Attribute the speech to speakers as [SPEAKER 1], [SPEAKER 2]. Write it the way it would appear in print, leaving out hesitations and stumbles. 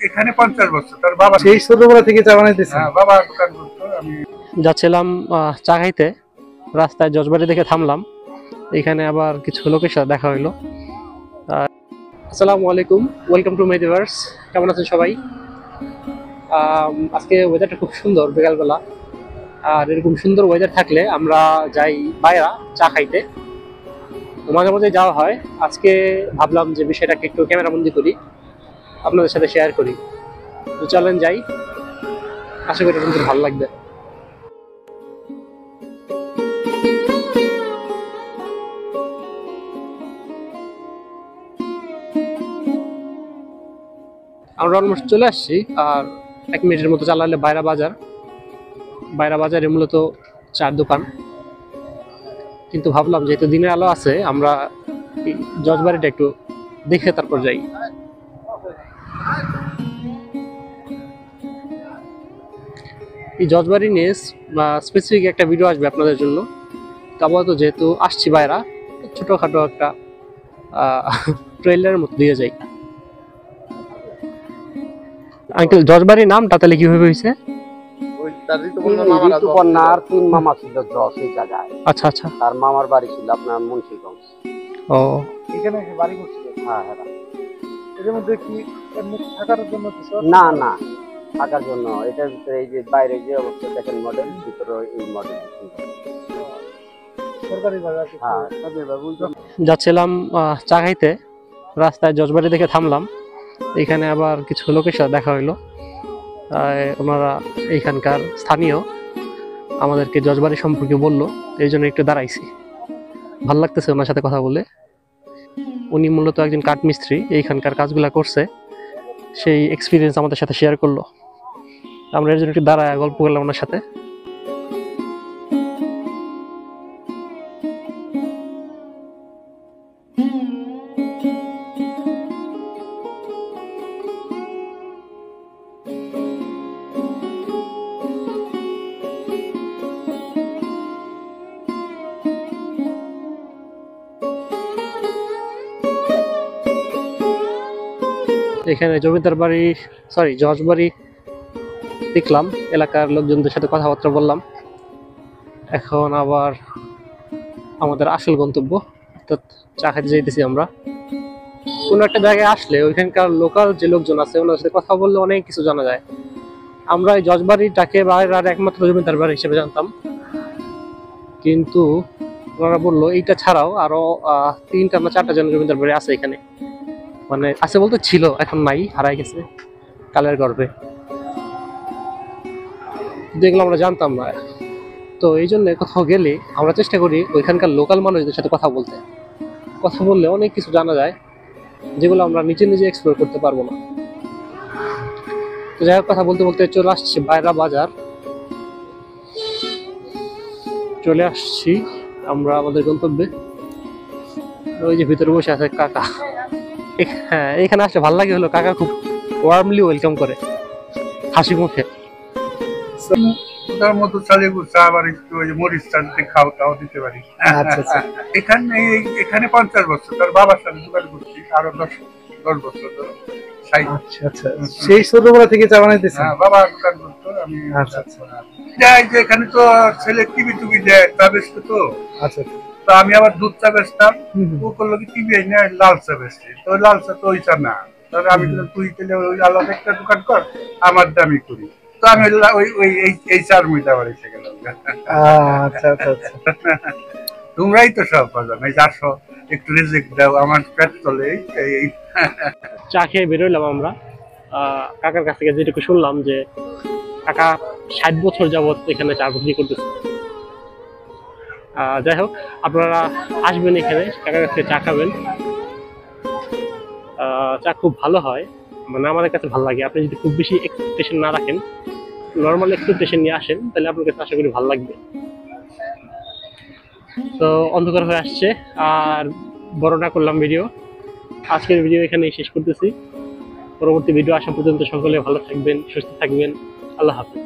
[SPEAKER 1] এখানে 50 বছর তার বাবা সেই ছোটবেলা থেকে চা বানাইতেছে। হ্যাঁ, বাবা দোকান করতো। আমি যাচ্ছিলাম চা খাইতে, রাস্তায় জজবাড়ি দেখে থামলাম। এখানে আবার কিছু লোকের সাথে দেখা হইলো। আসসালামু আলাইকুম, ওয়েলকাম টু মাই ভিউয়ার্স। কেমন আছেন সবাই? আজকে ওয়েদারটা খুব সুন্দর বিকালবেলা, আর এরকম সুন্দর ওয়েদার থাকলে আমরা যাই বাইরে চা খাইতে। মাঝে মাঝে যাওয়া হয়। আজকে ভাবলাম যে বিষয়টাকে একটু ক্যামেরাবন্দি করি, আপনাদের সাথে শেয়ার করি। তো চলেন যাই, আশা করি আপনাদের ভালো লাগবে। আমরা অলমোস্ট চলে আসছি, আর 1 মিনিটের মতো চালালে বাইরা বাজারে মূলত চার দোকান। কিন্তু ভাবলাম যেহেতু দিনের আলো আছে, আমরা জজবাড়িটা একটু দেখে তারপর যাই। এই জজবাড়ি নিয়ে স্পেসিফিক একটা ভিডিও আসবে আপনাদের জন্য। আপাতত যেহেতু আসছি বাইরা, ছোটখাটো একটা ট্রেলারের মতো দিয়ে যাই। আঙ্কেল, জজবাড়ির নামটা তাহলে কিভাবে হয়েছে? আচ্ছা আচ্ছা,
[SPEAKER 2] তার মামার বাড়ি ছিল আপনার মুন্সিগঞ্জ।
[SPEAKER 1] ও,
[SPEAKER 2] এখানে বাড়ি করছিল। হ্যাঁ হ্যাঁ। এর মধ্যে কি থাকার জন্য কিছু? না না, থাকার জন্য। এটার ভিতরে এই যে বাইরে যে অবস্থা দেখেন, মডেল ভিতরে এই মডেল সরকারি জায়গা। হ্যাঁ,
[SPEAKER 1] যাচ্ছিলাম চা খাইতে, রাস্তায় জজবাড়ি দেখে থামলাম। এখানে আবার কিছু লোকের সাথে দেখা হইলো। ওনারা এইখানকার স্থানীয়, আমাদেরকে জজবাড়ি সম্পর্কে বললো, এই জন্য একটু দাঁড়াইছি। ভাল লাগতেছে ওনার সাথে কথা বলে। উনি মূলত একজন কাঠমিস্ত্রি, এইখানকার কাজগুলা করছে, সেই এক্সপিরিয়েন্স আমাদের সাথে শেয়ার করলো। আমরা এর জন্য একটু দাঁড়ায় গল্প করলাম ওনার সাথে। এখানে জমিদার বাড়ি, জজবাড়ি দেখলাম, এলাকার লোকজনদের সাথে কথাবার্তা বললাম। এখন আবার আমাদের আসল গন্তব্য, অর্থাৎ চা খেতে যাইতেছি আমরা। কোনো একটা জায়গায় আসলে ওইখানকার লোকাল যে লোকজন আছে ওনার সাথে কথা বললে অনেক কিছু জানা যায়। আমরা এই জজবাড়িটাকে বাইরের একমাত্র জমিদার বাড়ি হিসেবে জানতাম, কিন্তু ওনারা বললো এইটা ছাড়াও আরো 3টা না 4টা জন জমিদার বাড়ি আছে এখানে। মানে আছে বলতে ছিল, এখন নাই, হারাই গেছে কালের গর্ভে। যেগুলো আমরা জানতাম না। তো এই জন্য কোথাও গেলে আমরা চেষ্টা করি ওইখানকার লোকাল মানুষদের সাথে কথা বলতে। কথা বললে অনেক কিছু জানা যায়, যেগুলো আমরা নিজে নিজে এক্সপ্লোর করতে পারবো না। তো যাই হোক, কথা বলতে বলতে চলে আসছি বাইরা বাজার। চলে আসছি আমরা আমাদের গন্তব্যে। ওই যে ভিতরে বসে আছে কাকা। হ্যাঁ, এখানে আসলে ভালো লাগে হলো, কাকা খুব ওয়ার্মলি ওয়েলকাম করে, হাসি মুখে।
[SPEAKER 3] মতো চালে চা বাড়ি মরিচ চালতে খাওয়া দিতে পারি। এখানে 50 বছর তার বাবার সাথে দোকান করছি, আরো 10 বছর।
[SPEAKER 1] আচ্ছা আচ্ছা, সেই ছোটবেলা থেকে চা বানাইতেছে।
[SPEAKER 3] বাবা দোকান করতো। আমি যাই যে এখানে তো ছেলে টিভি দেয়, চা বেচতো তো।
[SPEAKER 1] আচ্ছা,
[SPEAKER 3] তো আমি আবার দুধ চা বেচতাম। ও করলো কি টিভি এনে লাল চা বেচছি। তো লাল চা তো ওই চা না, তাহলে আমি তুই তাহলে ওই আলাদা একটা দোকান কর, আমার দামি করি। তো আমি এই চার মুইটা আবার এসে গেলাম।
[SPEAKER 1] আচ্ছা আচ্ছা আচ্ছা।
[SPEAKER 3] তোমরাই তো সব বাজার নাই, আসো একটু রিজিক দাও, আমার পেট চলে।
[SPEAKER 1] চা খেয়ে বেরোলাম আমরা। কাকার কাছ থেকে যেটুকু শুনলাম যে কাকা 60 বছর যাবত এখানে চা বিক্রি করতেছে। যাই হোক, আপনারা আসবেন এখানে, কাকার কাছ থেকে চা খাবেন। চা খুব ভালো হয়, মানে আমাদের কাছে ভালো লাগে। আপনি যদি খুব বেশি এক্সপেকটেশন না রাখেন, নর্মাল এক্সপেকটেশন নিয়ে আসেন, তাহলে আপনার কাছে আশা করি ভালো লাগবে। তো অন্ধকার হয়ে আসছে, আর বড় না করলাম ভিডিও। আজকের ভিডিও এখানেই শেষ করতেছি। পরবর্তী ভিডিও আসা পর্যন্ত সকলে ভালো থাকবেন, সুস্থ থাকবেন। আল্লাহ হাফেজ।